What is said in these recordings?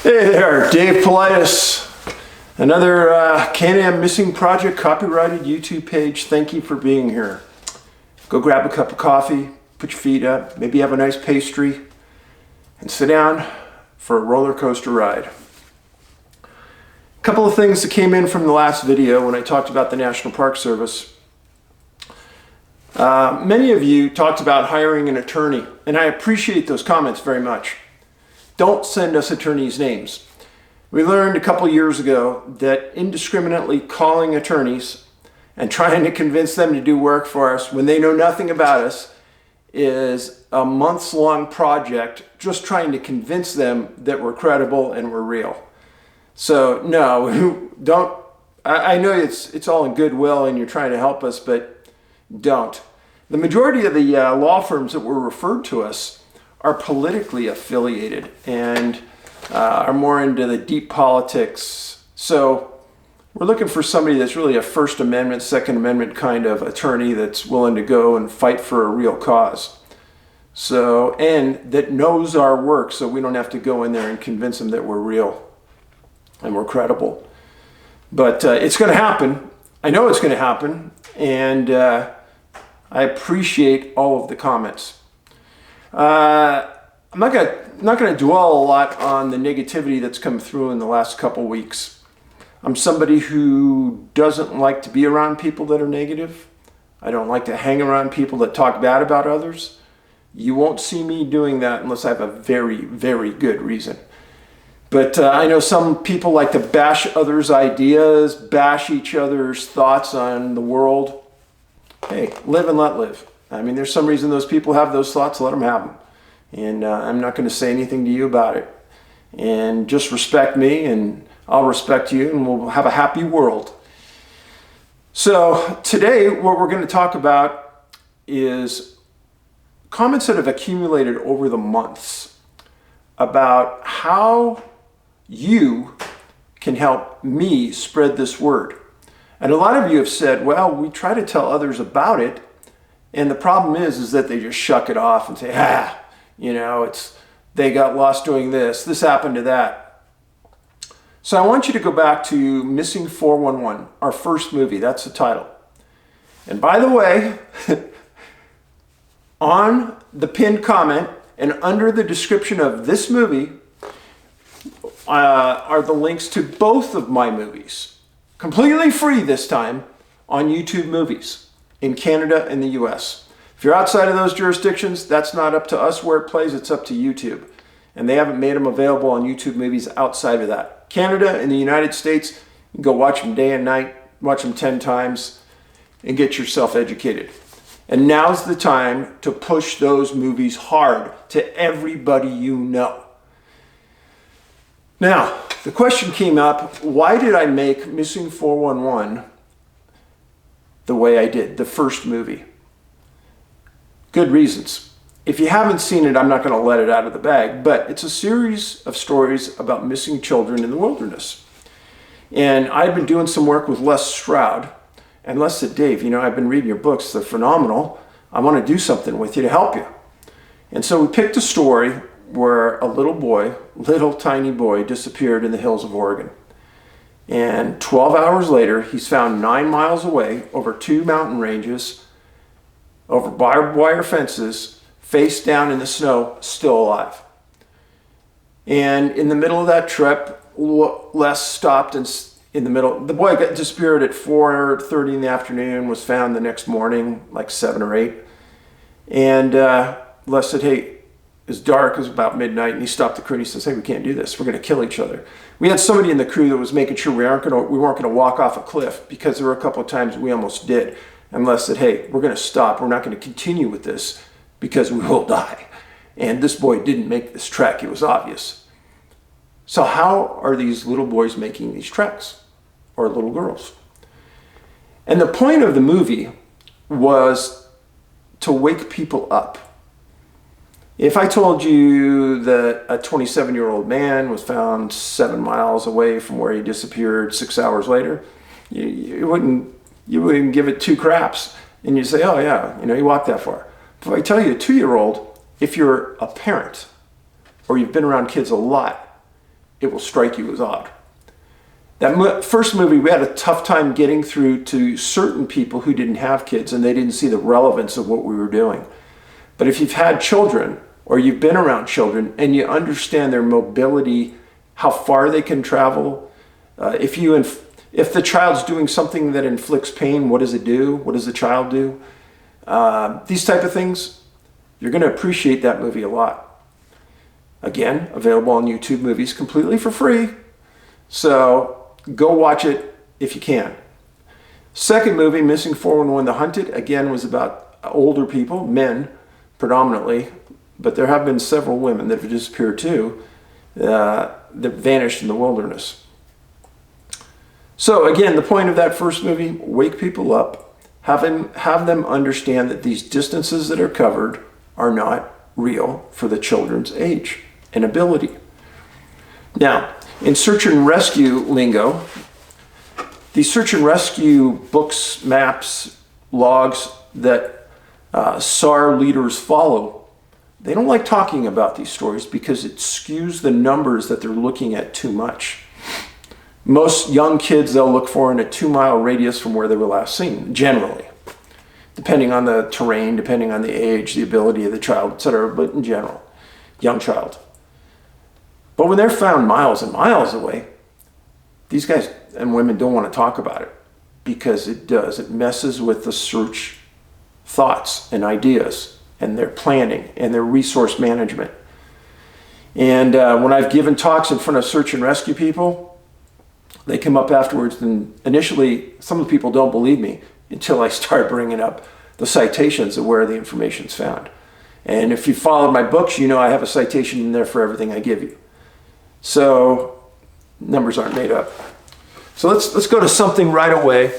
Hey there, Dave Paulides. Another Can-Am Missing Project copyrighted YouTube page. Thank you for being here. Go grab a cup of coffee, put your feet up, maybe have a nice pastry, and sit down for a roller coaster ride. A couple of things that came in from the last video when I talked about the National Park Service. Many of you talked about hiring an attorney, and I appreciate those comments very much. Don't send us attorneys' names. We learned a couple years ago that indiscriminately calling attorneys and trying to convince them to do work for us when they know nothing about us is a months-long project just trying to convince them that we're credible and we're real. So no, don't. I know it's all in goodwill and you're trying to help us, but don't. The majority of the law firms that were referred to us are politically affiliated and are more into the deep politics. So we're looking for somebody that's really a First Amendment, Second Amendment kind of attorney that's willing to go and fight for a real cause. So, and that knows our work so we don't have to go in there and convince them that we're real and we're credible. But it's going to happen. I know it's going to happen. And I appreciate all of the comments. I'm not going to dwell a lot on the negativity that's come through in the last couple weeks. I'm somebody who doesn't like to be around people that are negative. I don't like to hang around people that talk bad about others. You won't see me doing that unless I have a very, very good reason. But I know some people like to bash others' ideas, bash each other's thoughts on the world. Hey, live and let live. I mean, there's some reason those people have those thoughts, let them have them. And I'm not going to say anything to you about it. And just respect me and I'll respect you and we'll have a happy world. So today what we're going to talk about is comments that have accumulated over the months about how you can help me spread this word. And a lot of you have said, well, we try to tell others about it. And the problem is that they just shuck it off and say, they got lost doing this. This happened to that. So I want you to go back to Missing 411, our first movie. That's the title. And by the way, on the pinned comment and under the description of this movie are the links to both of my movies. Completely free this time on YouTube Movies in Canada and the US. If you're outside of those jurisdictions, that's not up to us where it plays, it's up to YouTube. And they haven't made them available on YouTube Movies outside of that. Canada and the United States, you can go watch them day and night, watch them 10 times, and get yourself educated. And now's the time to push those movies hard to everybody you know. Now, the question came up, why did I make Missing 411 the way I did, the first movie? Good reasons. If you haven't seen it, I'm not going to let it out of the bag, but it's a series of stories about missing children in the wilderness. And I've been doing some work with Les Stroud, and Les said, Dave, I've been reading your books, they're phenomenal. I want to do something with you to help you. And so we picked a story where a little tiny boy disappeared in the hills of Oregon. And 12 hours later, he's found 9 miles away over 2 mountain ranges, over barbed wire fences, face down in the snow, still alive. And in the middle of that trip, Les stopped in the middle. The boy got disappeared at 4:30 in the afternoon, was found the next morning, like 7 or 8. And Les said, hey, it's dark, it was about midnight, and he stopped the crew and he says, hey, we can't do this, we're going to kill each other. We had somebody in the crew that was making sure we weren't going to walk off a cliff, because there were a couple of times we almost did. And Les said, hey, we're going to stop, we're not going to continue with this because we will die. And this boy didn't make this trek, it was obvious. So how are these little boys making these treks, or little girls? And the point of the movie was to wake people up. If I told you that a 27-year-old man was found 7 miles away from where he disappeared 6 hours later, you wouldn't give it 2 craps. And you'd say, oh yeah, he walked that far. But if I tell you a 2-year-old, if you're a parent or you've been around kids a lot, it will strike you as odd. That first movie, we had a tough time getting through to certain people who didn't have kids and they didn't see the relevance of what we were doing. But if you've had children or you've been around children and you understand their mobility, how far they can travel, if the child's doing something that inflicts pain, what does it do? What does the child do? These type of things, you're going to appreciate that movie a lot. Again, available on YouTube Movies completely for free. So go watch it if you can. Second movie, Missing 411 The Hunted, again was about older people, men predominantly, but there have been several women that have disappeared too, that vanished in the wilderness. So again, the point of that first movie, wake people up, have them understand that these distances that are covered are not real for the children's age and ability. Now, in search and rescue lingo, these search and rescue books, maps, logs that SAR leaders follow, they don't like talking about these stories because it skews the numbers that they're looking at too much. Most young kids they'll look for in a 2-mile radius from where they were last seen, generally. Depending on the terrain, depending on the age, the ability of the child, etc., but in general, young child. But when they're found miles and miles away, these guys and women don't want to talk about it because it messes with the search thoughts and ideas and their planning and their resource management. And when I've given talks in front of search and rescue people, they come up afterwards and initially some of the people don't believe me until I start bringing up the citations of where the information's found. And if you followed my books, you know I have a citation in there for everything I give you. So numbers aren't made up. So let's go to something right away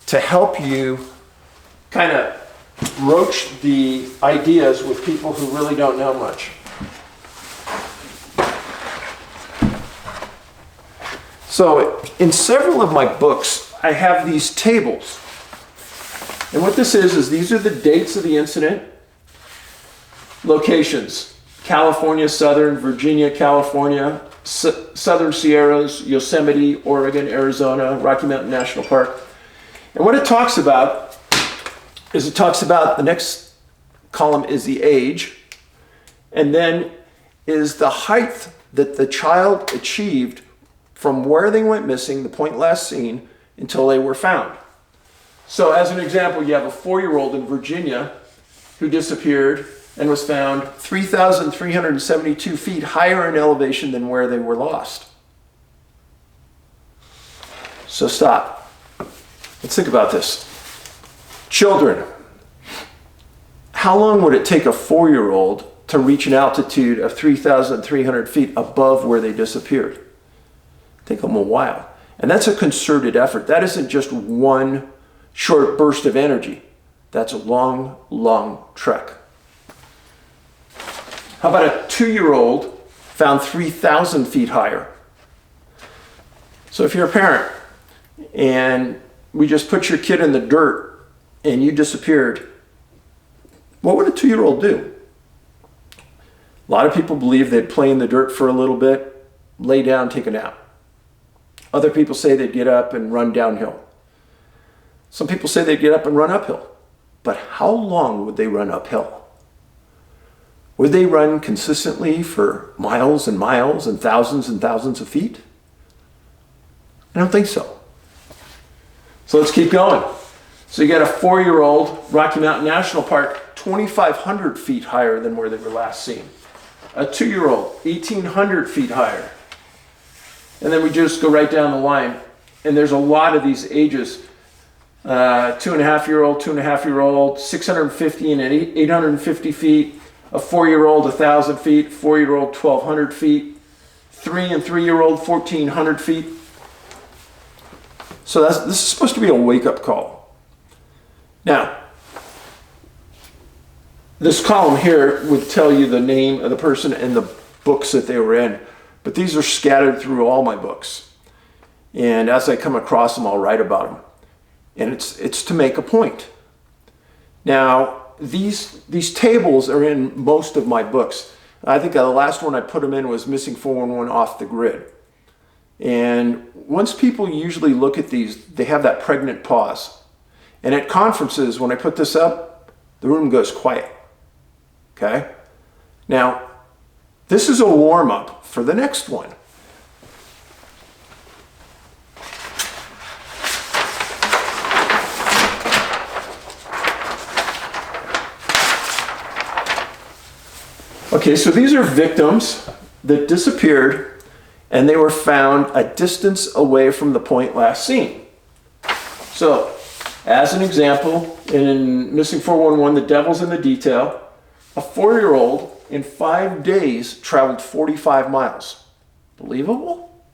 to help you kind of broach the ideas with people who really don't know much. So in several of my books, I have these tables. And what this is these are the dates of the incident, locations, California, Southern, Virginia, California, Southern Sierras, Yosemite, Oregon, Arizona, Rocky Mountain National Park. And what it talks about is the next column is the age, and then is the height that the child achieved from where they went missing, the point last seen, until they were found. So as an example, you have a 4-year-old in Virginia who disappeared and was found 3,372 feet higher in elevation than where they were lost. So stop. Let's think about this. Children. How long would it take a 4-year-old to reach an altitude of 3,300 feet above where they disappeared? Take them a while. And that's a concerted effort. That isn't just one short burst of energy. That's a long, long trek. How about a 2-year-old found 3,000 feet higher? So if you're a parent and we just put your kid in the dirt and you disappeared, what would a 2-year-old do? A lot of people believe they'd play in the dirt for a little bit, lay down, take a nap. Other people say they'd get up and run downhill. Some people say they'd get up and run uphill. But how long would they run uphill? Would they run consistently for miles and miles and thousands of feet? I don't think so. So let's keep going. So you got a 4-year-old, Rocky Mountain National Park, 2,500 feet higher than where they were last seen. A 2-year-old, 1,800 feet higher. And then we just go right down the line. And there's a lot of these ages. 2.5-year-old, 650 and 850 feet. A 4-year-old, 1,000 feet. 4-year-old, 1,200 feet. 3 and 3-year-old, 1,400 feet. So this is supposed to be a wake-up call. Now, this column here would tell you the name of the person and the books that they were in. But these are scattered through all my books. And as I come across them, I'll write about them. And it's to make a point. Now, these tables are in most of my books. I think the last one I put them in was Missing 411 Off the Grid. And once people usually look at these, they have that pregnant pause. And at conferences, when I put this up, the room goes quiet. Okay? Now, this is a warm-up for the next one. Okay, so these are victims that disappeared, and they were found a distance away from the point last seen. So, as an example, in Missing 411, The Devil's in the Detail, a 4-year-old in 5 days traveled 45 miles. Believable?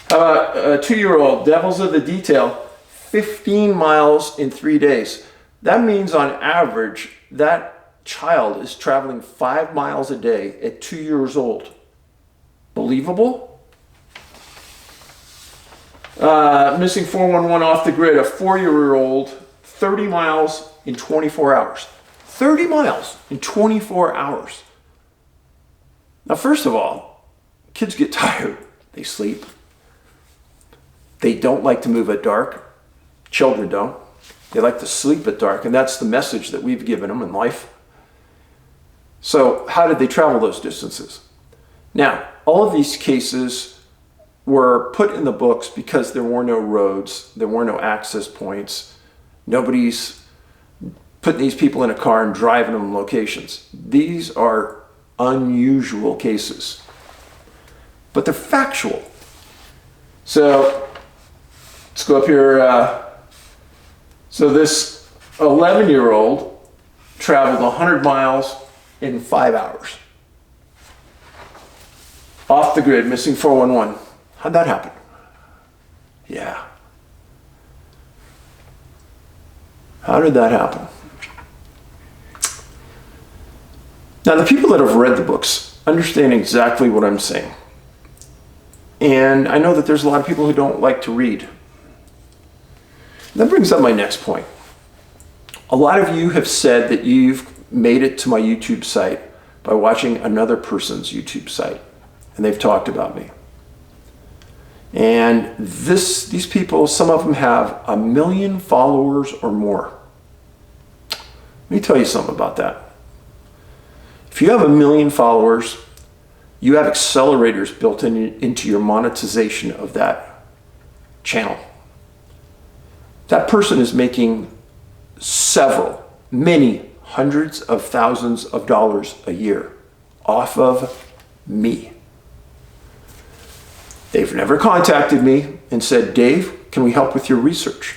How about a 2-year-old, Devil's in the Detail, 15 miles in 3 days. That means on average, that child is traveling 5 miles a day at 2 years old. Believable? Missing 411 Off the Grid, a 4-year-old, 30 miles in 24 hours. 30 miles in 24 hours. Now, first of all, kids get tired. They sleep. They don't like to move at dark. Children don't. They like to sleep at dark, and that's the message that we've given them in life. So how did they travel those distances? Now, all of these cases were put in the books because there were no roads, there were no access points. Nobody's putting these people in a car and driving them locations. These are unusual cases, but they're factual. So let's go up here. So this 11-year-old traveled 100 miles in 5 hours. Off the Grid, Missing 411. How'd that happen? Yeah. How did that happen? Now, the people that have read the books understand exactly what I'm saying. And I know that there's a lot of people who don't like to read. That brings up my next point. A lot of you have said that you've made it to my YouTube site by watching another person's YouTube site, and they've talked about me. And these people, some of them have 1 million followers or more. Let me tell you something about that. If you have 1 million followers, you have accelerators built into your monetization of that channel. That person is making many hundreds of thousands of dollars a year off of me. They've never contacted me and said, Dave, can we help with your research?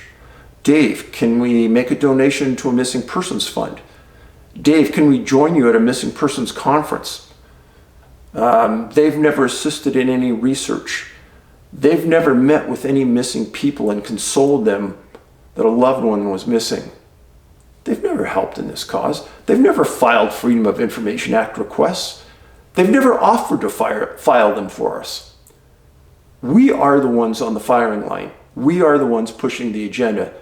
Dave, can we make a donation to a missing persons fund? Dave, can we join you at a missing persons conference? They've never assisted in any research. They've never met with any missing people and consoled them that a loved one was missing. They've never helped in this cause. They've never filed Freedom of Information Act requests. They've never offered to file them for us. We are the ones on the firing line. We are the ones pushing the agenda.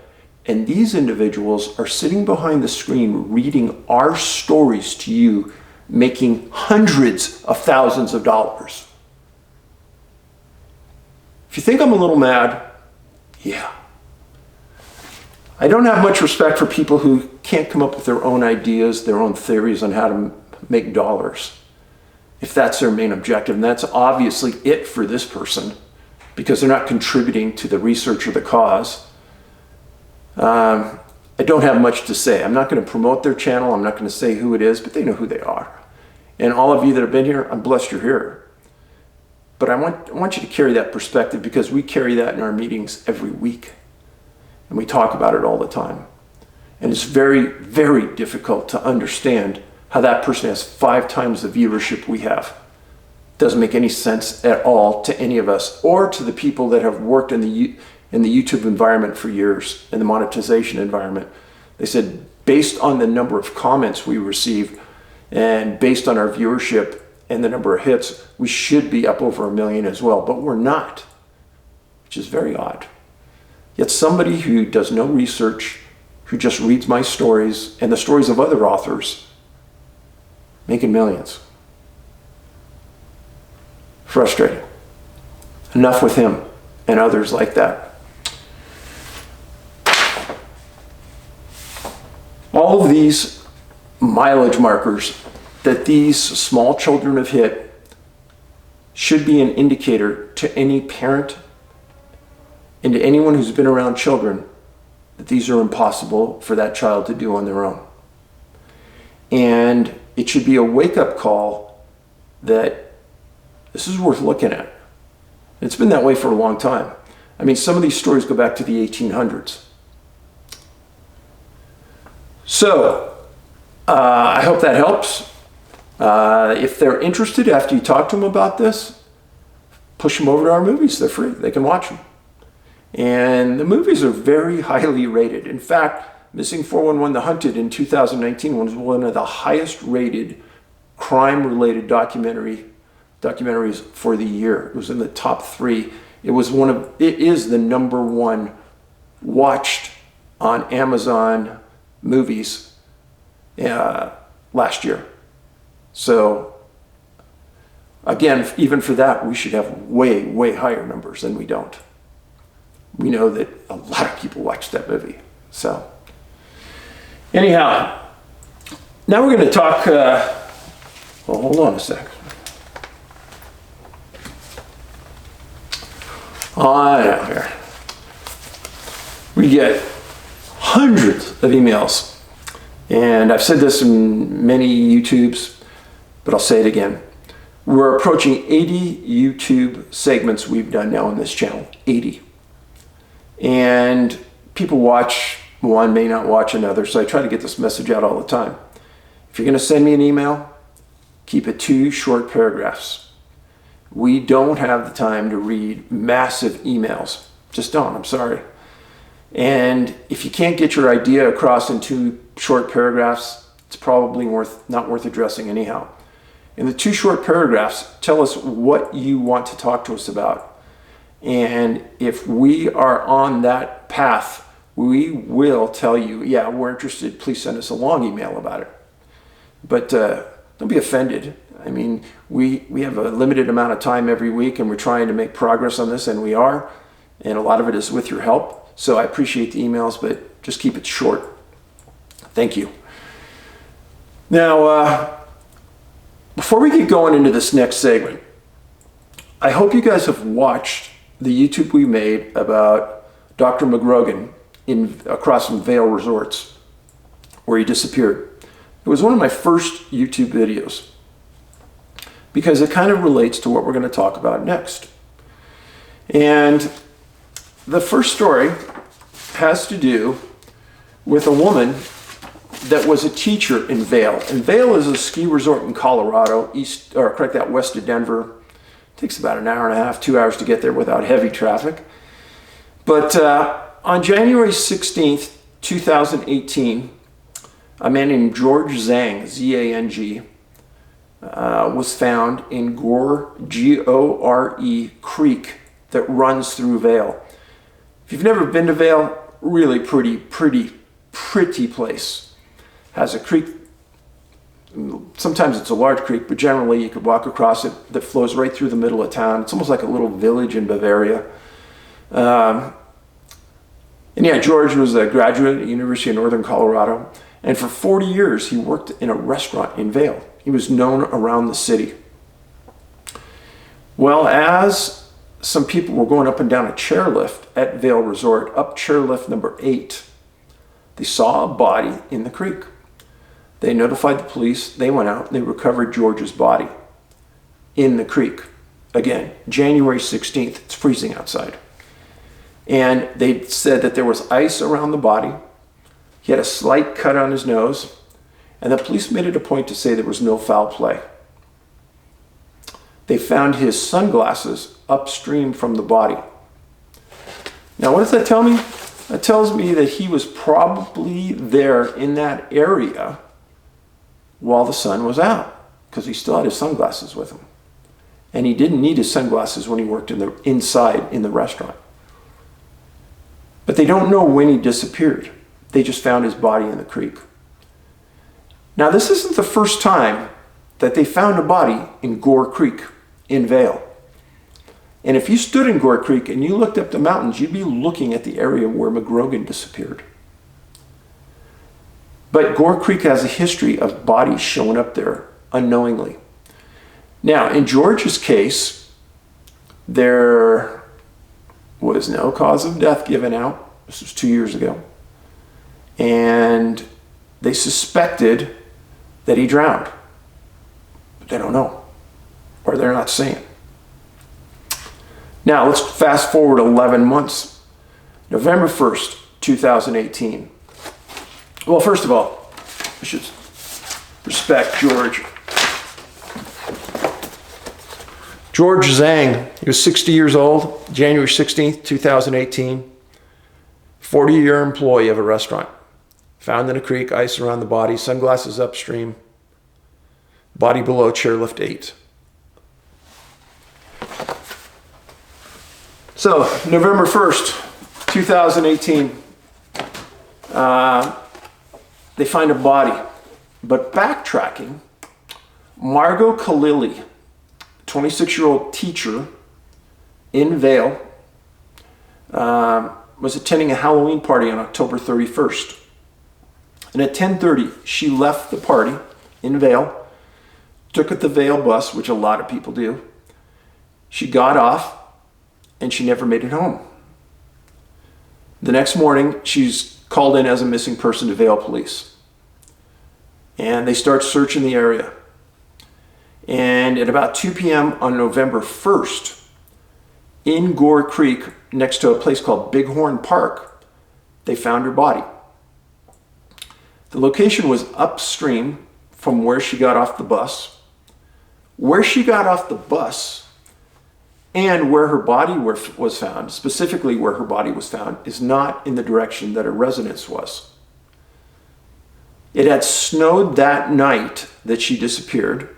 And these individuals are sitting behind the screen reading our stories to you, making hundreds of thousands of dollars. If you think I'm a little mad, yeah. I don't have much respect for people who can't come up with their own ideas, their own theories on how to make dollars. If that's their main objective, and that's obviously it for this person, because they're not contributing to the research or the cause. I don't have much to say. I'm not going to promote their channel. I'm not going to say who it is, but they know who they are. And all of you that have been here, I'm blessed you're here. But I want you to carry that perspective, because we carry that in our meetings every week. And we talk about it all the time. And it's very, very difficult to understand how that person has 5 times the viewership we have. Doesn't make any sense at all to any of us, or to the people that have worked in the YouTube environment for years, in the monetization environment. They said, based on the number of comments we receive and based on our viewership and the number of hits, we should be up over 1 million as well, but we're not, which is very odd. Yet somebody who does no research, who just reads my stories and the stories of other authors, making millions. Frustrating. Enough with him and others like that. All of these mileage markers that these small children have hit should be an indicator to any parent and to anyone who's been around children that these are impossible for that child to do on their own. And it should be a wake-up call that this is worth looking at. It's been that way for a long time. I mean, some of these stories go back to the 1800s. So, I hope that helps. If they're interested after you talk to them about this, push them over to our movies. They're free. They can watch them. And the movies are very highly rated. In fact, Missing 411 The Hunted in 2019 was one of the highest rated crime-related documentaries for the year. It was in the top 3. It is the number 1 watched on Amazon movies last year. So again, even for that, we should have way, way higher numbers than we don't. We know that a lot of people watch that movie. So anyhow, now we're going to talk, well, hold on a sec. On here. We get hundreds of emails. And I've said this in many YouTubes, but I'll say it again. We're approaching 80 YouTube segments we've done now on this channel. 80. And people watch one, may not watch another, so I try to get this message out all the time. If you're going to send me an email, keep it 2 short paragraphs. We don't have the time to read massive emails. Just don't, I'm sorry. And if you can't get your idea across in 2 short paragraphs, it's probably not worth addressing anyhow. In the 2 short paragraphs, tell us what you want to talk to us about. And if we are on that path, we will tell you, yeah, we're interested. Please send us a long email about it. But don't be offended. I mean, we have a limited amount of time every week, and we're trying to make progress on this, and we are. And a lot of it is with your help. So I appreciate the emails, but just keep it short. Thank you. Now, before we get going into this next segment, I hope you guys have watched the YouTube we made about Dr. McGrogan across from Vail Resorts, where he disappeared. It was one of my first YouTube videos because it kind of relates to what we're going to talk about next. And the first story has to do with a woman that was a teacher in Vail. And Vail is a ski resort in Colorado, west of Denver. It takes about an hour and a half, 2 hours to get there without heavy traffic. But on January 16th, 2018, a man named George Zhang, Z-A-N-G, was found in Gore, G-O-R-E, Creek that runs through Vail. If you've never been to Vail, really pretty place. Has a creek. Sometimes it's a large creek, but generally you could walk across it that flows right through the middle of town. It's almost like a little village in Bavaria. And yeah, George was a graduate at the University of Northern Colorado. And for 40 years, he worked in a restaurant in Vail. He was known around the city. Well, as some people were going up and down a chairlift at Vail Resort, up chairlift number 8, they saw a body in the creek. They notified the police. They went out. They recovered George's body in the creek. Again, January 16th. It's freezing outside. And they said that there was ice around the body. He had a slight cut on his nose. And the police made it a point to say there was no foul play. They found his sunglasses upstream from the body. Now, what does that tell me? That tells me that he was probably there in that area while the sun was out, because he still had his sunglasses with him. And he didn't need his sunglasses when he worked inside in the restaurant. But they don't know when he disappeared. They just found his body in the creek. Now, this isn't the first time that they found a body in Gore Creek in Vail. And if you stood in Gore Creek and you looked up the mountains, you'd be looking at the area where McGrogan disappeared. But Gore Creek has a history of bodies showing up there unknowingly. Now, in George's case, there was no cause of death given out. This was 2 years ago. And they suspected that he drowned. But they don't know, or they're not saying. Now, let's fast forward 11 months. November 1st, 2018. Well, first of all, I should respect George. George Zhang, he was 60 years old, January 16th, 2018. 40-year employee of a restaurant. Found in a creek, ice around the body, sunglasses upstream, body below chairlift 8. So, November 1st, 2018, they find a body. But backtracking, Margot Khalili, 26-year-old teacher in Vail, was attending a Halloween party on October 31st. And at 10:30, she left the party in Vail, took the Vail bus, which a lot of people do. She got off, and she never made it home. The next morning, she's called in as a missing person to Vail police. And they start searching the area. And at about 2 p.m. on November 1st, in Gore Creek, next to a place called Bighorn Park, they found her body. The location was upstream from where she got off the bus. Where she got off the bus and where her body was found, specifically where her body was found, is not in the direction that her residence was. It had snowed that night that she disappeared,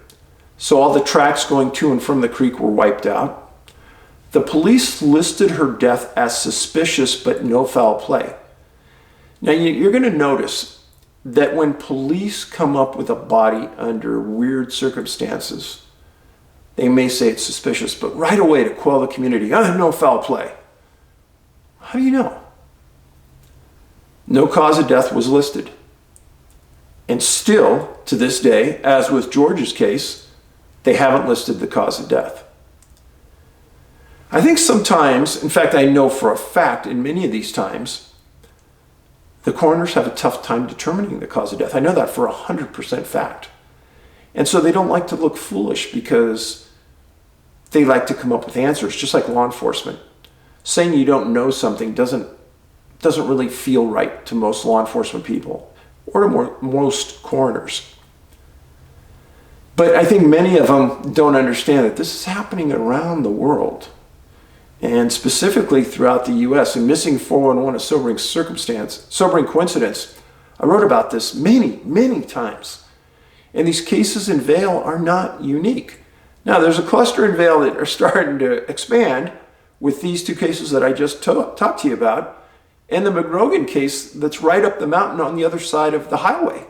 so all the tracks going to and from the creek were wiped out. The police listed her death as suspicious but no foul play. Now you're going to notice that when police come up with a body under weird circumstances, they may say it's suspicious, but right away to quell the community, no foul play. How do you know? No cause of death was listed. And still, to this day, as with George's case, they haven't listed the cause of death. I think sometimes, in fact, I know for a fact in many of these times, the coroners have a tough time determining the cause of death. I know that for 100% fact. And so they don't like to look foolish because they like to come up with answers, just like law enforcement. Saying you don't know something doesn't really feel right to most law enforcement people or to most coroners. But I think many of them don't understand that this is happening around the world, and specifically throughout the U.S. And missing 411, a sobering coincidence. I wrote about this many times. And these cases in Vail are not unique. Now, there's a cluster in Vail that are starting to expand with these two cases that I just talked to you about, and the McGrogan case that's right up the mountain on the other side of the highway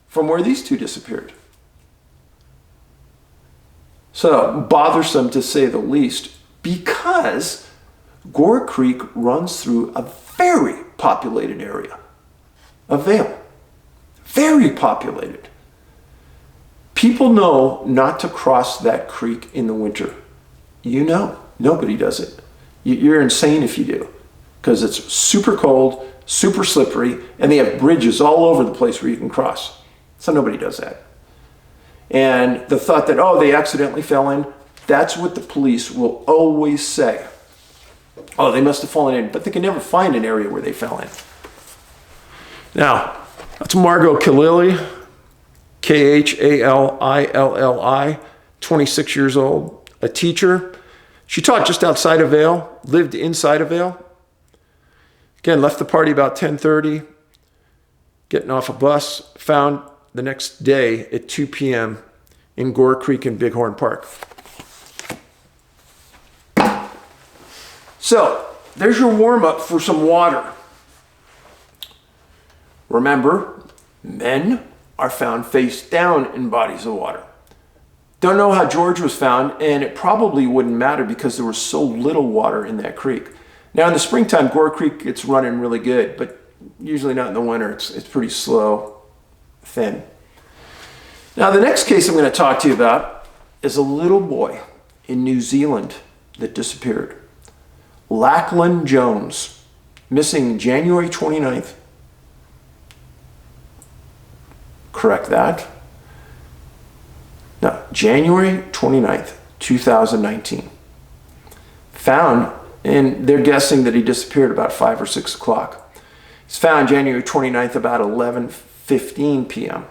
from where these two disappeared. So, bothersome to say the least, because Gore Creek runs through a very populated area of Vail. Very populated. People know not to cross that creek in the winter. You know, nobody does it. You're insane if you do, because it's super cold, super slippery, and they have bridges all over the place where you can cross. So nobody does that. And the thought that, they accidentally fell in, that's what the police will always say. Oh, they must have fallen in, but they can never find an area where they fell in. Now, that's Margot Khalili, Khalilli, 26 years old, a teacher. She taught just outside of Vail, lived inside of Vail. Again, left the party about 10:30, getting off a bus, found the next day at 2 p.m. in Gore Creek in Bighorn Park. So, there's your warm-up for some water. Remember, men are found face down in bodies of water. Don't know how George was found, and it probably wouldn't matter because there was so little water in that creek. Now in the springtime, Gore Creek gets running really good, but usually not in the winter. It's pretty slow, thin. Now the next case I'm going to talk to you about is a little boy in New Zealand that disappeared. Lachlan Jones, missing January 29th. Correct that. No, January 29th, 2019. Found, and they're guessing that he disappeared about 5 or 6 o'clock. He's found January 29th about 11:15 p.m.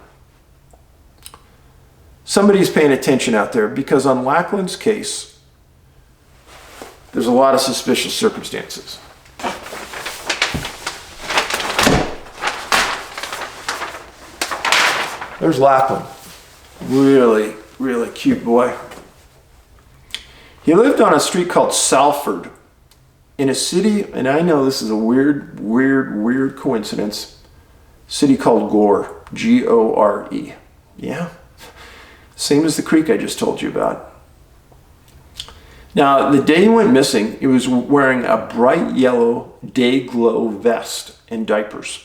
Somebody's paying attention out there because on Lachlan's case, there's a lot of suspicious circumstances. There's Lachlan. Really, really cute boy. He lived on a street called Salford in a city, and I know this is a weird coincidence, city called Gore, G-O-R-E. Yeah, same as the creek I just told you about. Now, the day he went missing, he was wearing a bright yellow day glow vest and diapers.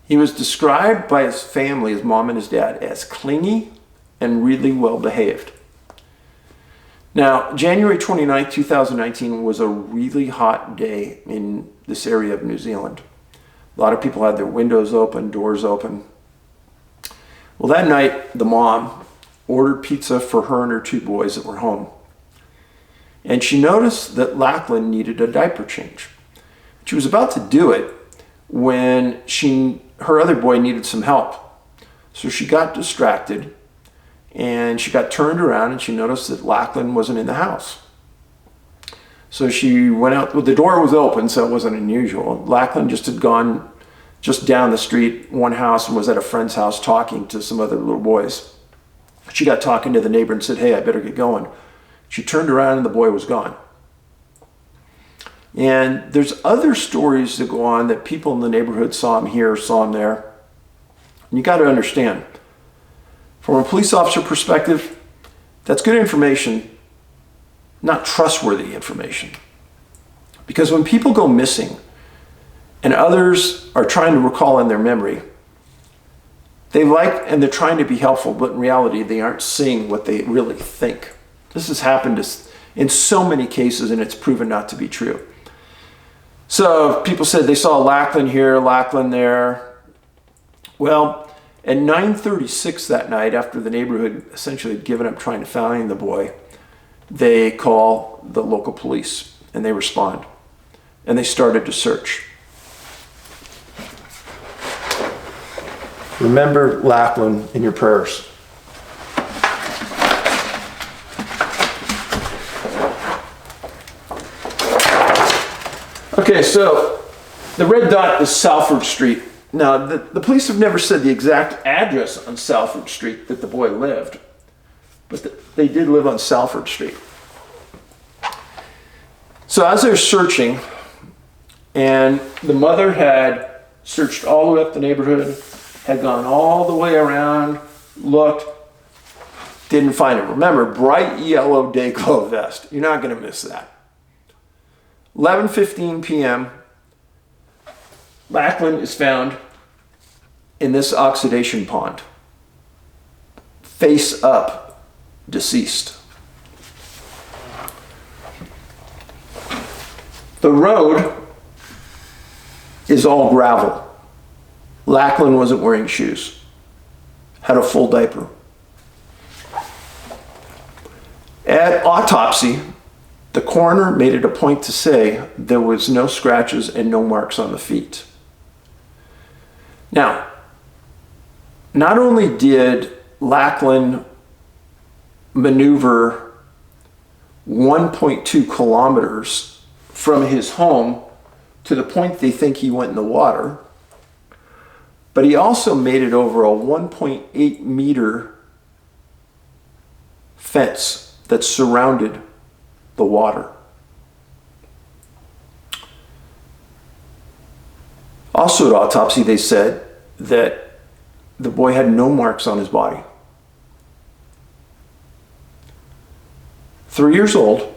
He was described by his family, his mom and his dad, as clingy and really well behaved. Now, January 29, 2019 was a really hot day in this area of New Zealand. A lot of people had their windows open, doors open. Well, that night, the mom ordered pizza for her and her 2 boys that were home. And she noticed that Lachlan needed a diaper change. She was about to do it when her other boy needed some help. So she got distracted and she got turned around and she noticed that Lachlan wasn't in the house. So she went out, well, the door was open, so it wasn't unusual. Lachlan just had gone just down the street, one house, and was at a friend's house talking to some other little boys. She got talking to the neighbor and said, "Hey, I better get going." She turned around and the boy was gone. And there's other stories that go on that people in the neighborhood saw him here, saw him there. And you got to understand, from a police officer perspective, that's good information, not trustworthy information. Because when people go missing and others are trying to recall in their memory, and they're trying to be helpful, but in reality, they aren't seeing what they really think. This has happened in so many cases, and it's proven not to be true. So people said they saw Lachlan here, Lachlan there. Well, at 9:36 that night, after the neighborhood essentially had given up trying to find the boy, they call the local police and they respond. And they started to search. Remember Lachlan in your prayers. Okay, so the red dot is Salford Street. Now, the police have never said the exact address on Salford Street that the boy lived, but they did live on Salford Street. So as they're searching, and the mother had searched all the way up the neighborhood, had gone all the way around, looked, didn't find him. Remember, bright yellow day glow vest. You're not going to miss that. 11:15 p.m., Lachlan is found in this oxidation pond, face up, deceased. The road is all gravel. Lachlan wasn't wearing shoes, had a full diaper. At autopsy, the coroner made it a point to say there was no scratches and no marks on the feet. Now, not only did Lachlan maneuver 1.2 kilometers from his home to the point they think he went in the water, but he also made it over a 1.8 meter fence that surrounded the water. Also at autopsy, they said that the boy had no marks on his body. 3 years old.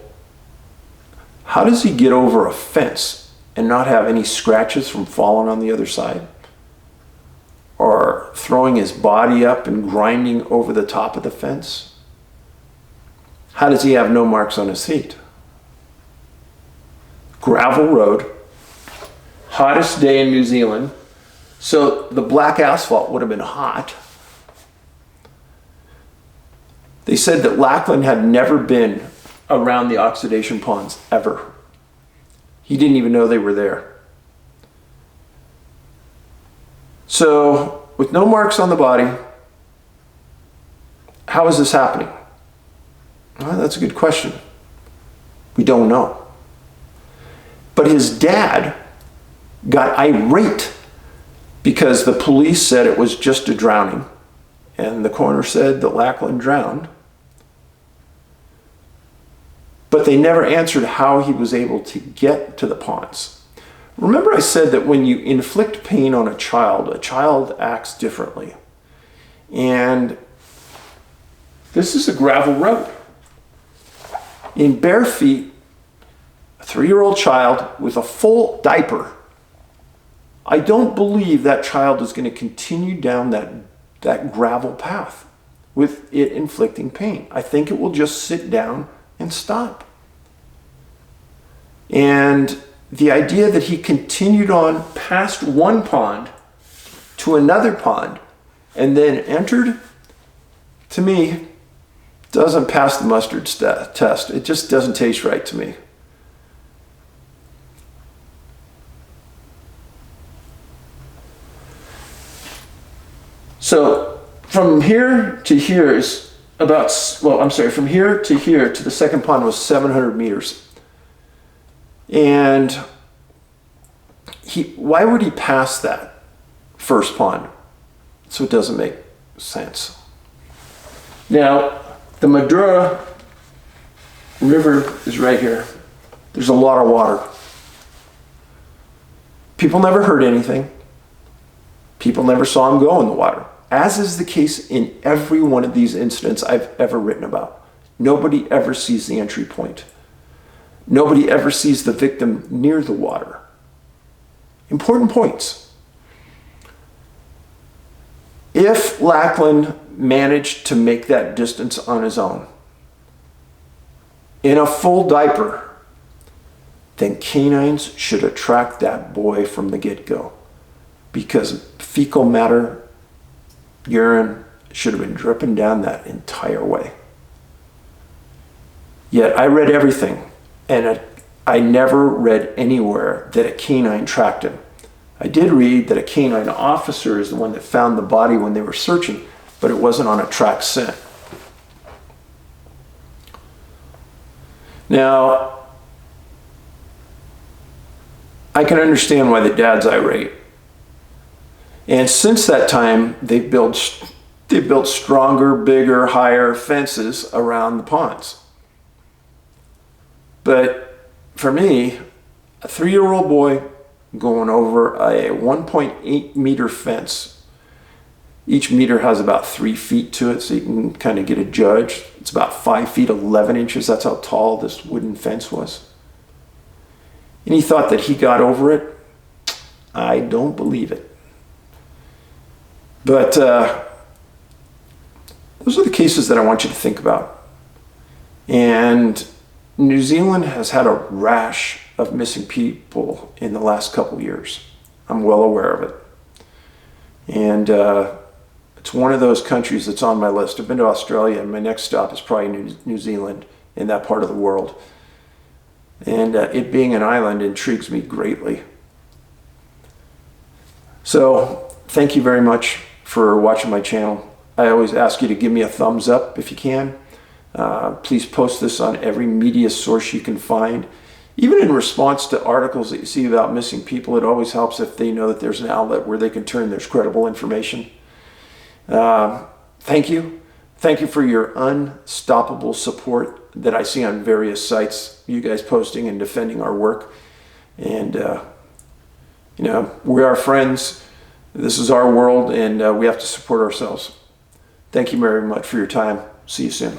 How does he get over a fence and not have any scratches from falling on the other side? Or throwing his body up and grinding over the top of the fence? How does he have no marks on his feet? Gravel road, hottest day in New Zealand, so the black asphalt would have been hot. They said that Lachlan had never been around the oxidation ponds, ever. He didn't even know they were there. So, with no marks on the body, how is this happening? Well, that's a good question. We don't know. But his dad got irate because the police said it was just a drowning, and the coroner said that Lachlan drowned. But they never answered how he was able to get to the ponds. Remember I said that when you inflict pain on a child acts differently. And this is a gravel road. In bare feet, a 3-year-old child with a full diaper, I don't believe that child is going to continue down that gravel path with it inflicting pain. I think it will just sit down and stop. And the idea that he continued on past one pond to another pond and then entered, to me, doesn't pass the mustard test. It just doesn't taste right to me. So from here to here is from here to the second pond was 700 meters. And why would he pass that first pond? So it doesn't make sense. Now, the Madura River is right here. There's a lot of water. People never heard anything. People never saw him go in the water, as is the case in every one of these incidents I've ever written about. Nobody ever sees the entry point. Nobody ever sees the victim near the water. Important points. If Lachlan managed to make that distance on his own, in a full diaper, then canines should have tracked that boy from the get-go, because fecal matter, urine, should have been dripping down that entire way. Yet I read everything, and I never read anywhere that a canine tracked him. I did read that a canine officer is the one that found the body when they were searching, but it wasn't on a track scent. Now, I can understand why the dad's irate. And since that time, they've built stronger, bigger, higher fences around the ponds. But for me, a 3-year-old boy going over a 1.8 meter fence, each meter has about 3 feet to it, so you can kind of get a judge. It's about 5 feet 11 inches. That's how tall this wooden fence was. And he thought that he got over it. I don't believe it. But those are the cases that I want you to think about. And New Zealand has had a rash of missing people in the last couple years. I'm well aware of it. And it's one of those countries that's on my list. I've been to Australia, and my next stop is probably New Zealand, in that part of the world. And it being an island intrigues me greatly. So thank you very much for watching my channel. I always ask you to give me a thumbs up if you can. Please post this on every media source you can find. Even in response to articles that you see about missing people, it always helps if they know that there's an outlet where they can turn there's credible information. Thank you. Thank you for your unstoppable support that I see on various sites, you guys posting and defending our work. And, you know, we are friends. This is our world, and we have to support ourselves. Thank you very much for your time. See you soon.